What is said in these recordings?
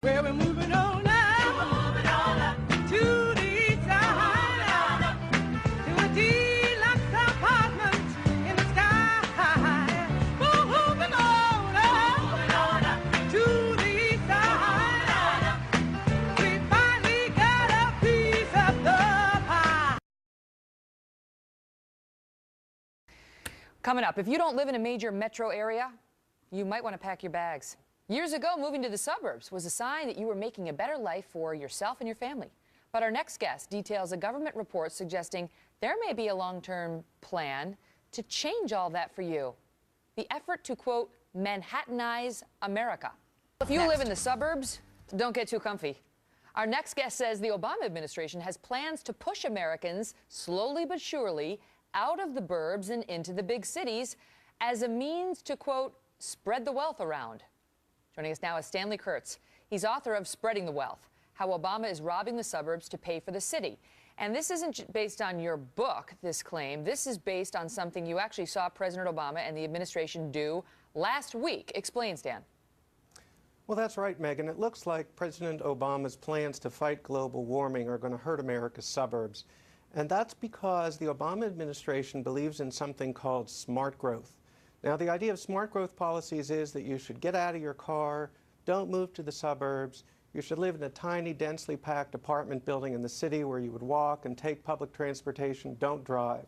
Well, we're moving on up to the east side, to a deluxe apartment in the sky. Moving on up to the east side. We finally got a piece of the pie. Coming up, if you don't live in a major metro area, you might want to pack your bags. Years ago, moving to the suburbs was a sign that you were making a better life for yourself and your family. But our next guest details a government report suggesting there may be a long-term plan to change all that for you. The effort to, quote, Manhattanize America. If you live in the suburbs, don't get too comfy. Our next guest says the Obama administration has plans to push Americans slowly but surely out of the burbs and into the big cities as a means to, quote, spread the wealth around. Joining us now is Stanley Kurtz. He's author of Spreading the Wealth, How Obama is Robbing the Suburbs to Pay for the City. And this isn't based on your book, this claim. This is based on something you actually saw President Obama and the administration do last week. Explain, Stan. Well, that's right, Megan. It looks like President Obama's plans to fight global warming are going to hurt America's suburbs. And that's because the Obama administration believes in something called smart growth. Now, the idea of smart growth policies is that you should get out of your car, don't move to the suburbs, you should live in a tiny, densely packed apartment building in the city where you would walk and take public transportation, don't drive.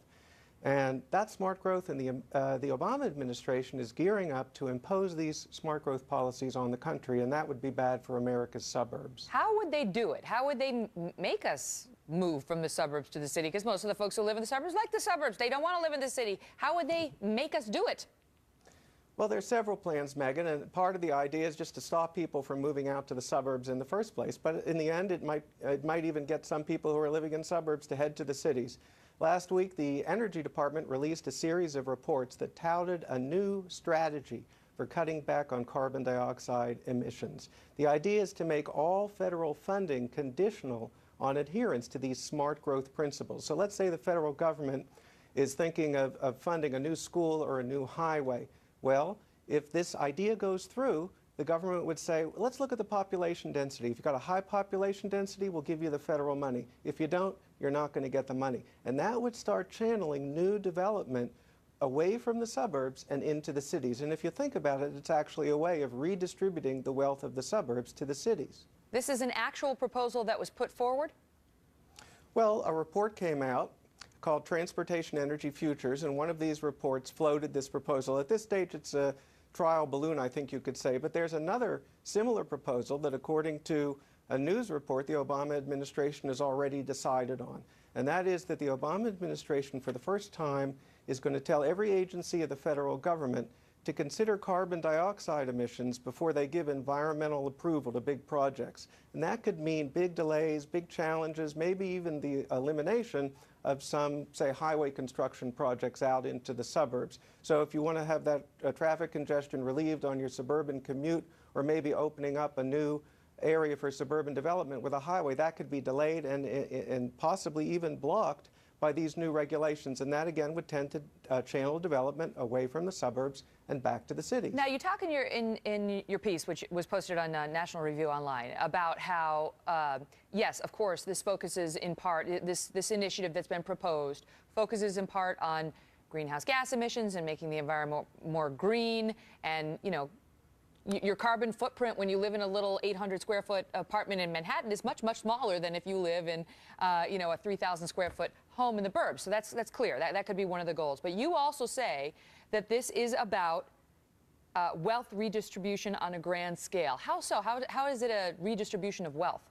And that's smart growth, and the Obama administration is gearing up to impose these smart growth policies on the country, and that would be bad for America's suburbs. How would they do it? How would they make us move from the suburbs to the city? Because most of the folks who live in the suburbs like the suburbs. They don't want to live in the city. How would they make us do it? Well, there's several plans, Megan, and part of the idea is just to stop people from moving out to the suburbs in the first place. But in the end, it might even get some people who are living in suburbs to head to the cities. Last week, the Energy Department released a series of reports that touted a new strategy for cutting back on carbon dioxide emissions. The idea is to make all federal funding conditional on adherence to these smart growth principles. So let's say the federal government is thinking of funding a new school or a new highway. Well, if this idea goes through, the government would say, let's look at the population density. If you've got a high population density, we'll give you the federal money. If you don't, you're not going to get the money. And that would start channeling new development away from the suburbs and into the cities. And if you think about it, it's actually a way of redistributing the wealth of the suburbs to the cities. This is an actual proposal that was put forward? Well, a report came out called Transportation Energy Futures, and one of these reports floated this proposal. At this stage, it's a trial balloon, I think you could say, but there's another similar proposal that, according to a news report, the Obama administration has already decided on. And that is that the Obama administration, for the first time, is going to tell every agency of the federal government to consider carbon dioxide emissions before they give environmental approval to big projects. And that could mean big delays, big challenges, maybe even the elimination of some, say, highway construction projects out into the suburbs. So if you want to have that traffic congestion relieved on your suburban commute, or maybe opening up a new area for suburban development with a highway, that could be delayed and possibly even blocked by these new regulations. And that, again, would tend to channel development away from the suburbs and back to the cities. Now, you talk in your piece, which was posted on National Review Online, about how, yes, of course, this focuses in part, this initiative that's been proposed focuses in part on greenhouse gas emissions and making the environment more green, and, you know, your carbon footprint when you live in a little 800 square foot apartment in Manhattan is much, much smaller than if you live in, you know, a 3,000 square foot home in the burbs. So that's clear. That could be one of the goals. But you also say that this is about wealth redistribution on a grand scale. How so? How is it a redistribution of wealth?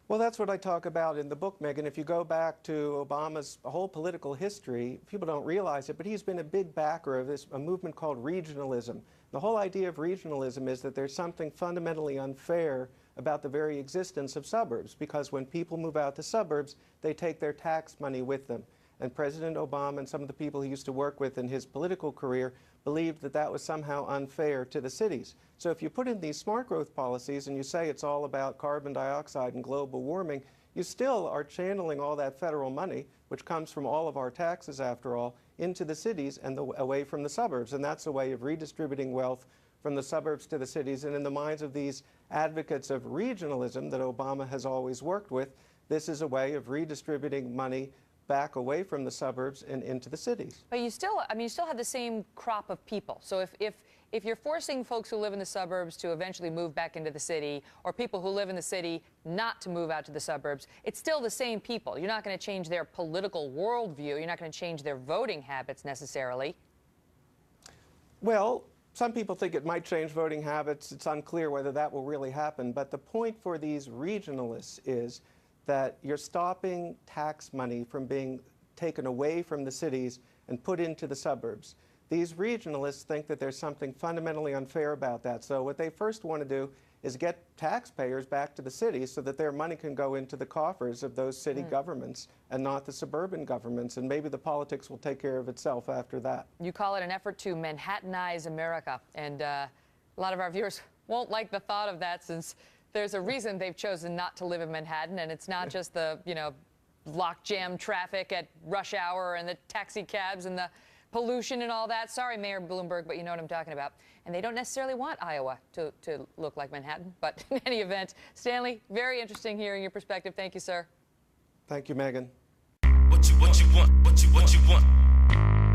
Well, that's what I talk about in the book, Megan. If you go back to Obama's whole political history, people don't realize it, but he's been a big backer of a movement called regionalism. The whole idea of regionalism is that there's something fundamentally unfair about the very existence of suburbs, because when people move out to suburbs, they take their tax money with them. And President Obama and some of the people he used to work with in his political career believed that that was somehow unfair to the cities. So if you put in these smart growth policies and you say it's all about carbon dioxide and global warming, you still are channeling all that federal money, which comes from all of our taxes after all, into the cities and away from the suburbs. And that's a way of redistributing wealth from the suburbs to the cities. And in the minds of these advocates of regionalism that Obama has always worked with, this is a way of redistributing money back away from the suburbs and into the cities. But you still, I mean, you still have the same crop of people. So if you're forcing folks who live in the suburbs to eventually move back into the city, or people who live in the city not to move out to the suburbs, it's still the same people. You're not going to change their political worldview. You're not going to change their voting habits necessarily. Well, some people think it might change voting habits. It's unclear whether that will really happen. But the point for these regionalists is that you're stopping tax money from being taken away from the cities and put into the suburbs. These regionalists think that there's something fundamentally unfair about that. So what they first want to do is get taxpayers back to the cities so that their money can go into the coffers of those city governments and not the suburban governments. And maybe the politics will take care of itself after that. You call it an effort to Manhattanize America. And a lot of our viewers won't like the thought of that, since there's a reason they've chosen not to live in Manhattan, and it's not just the, you know, lockjam traffic at rush hour and the taxi cabs and the pollution and all that. Sorry, Mayor Bloomberg, but you know what I'm talking about. And they don't necessarily want Iowa to look like Manhattan. But in any event, Stanley, very interesting hearing your perspective. Thank you, sir. Thank you, Megan. What you want?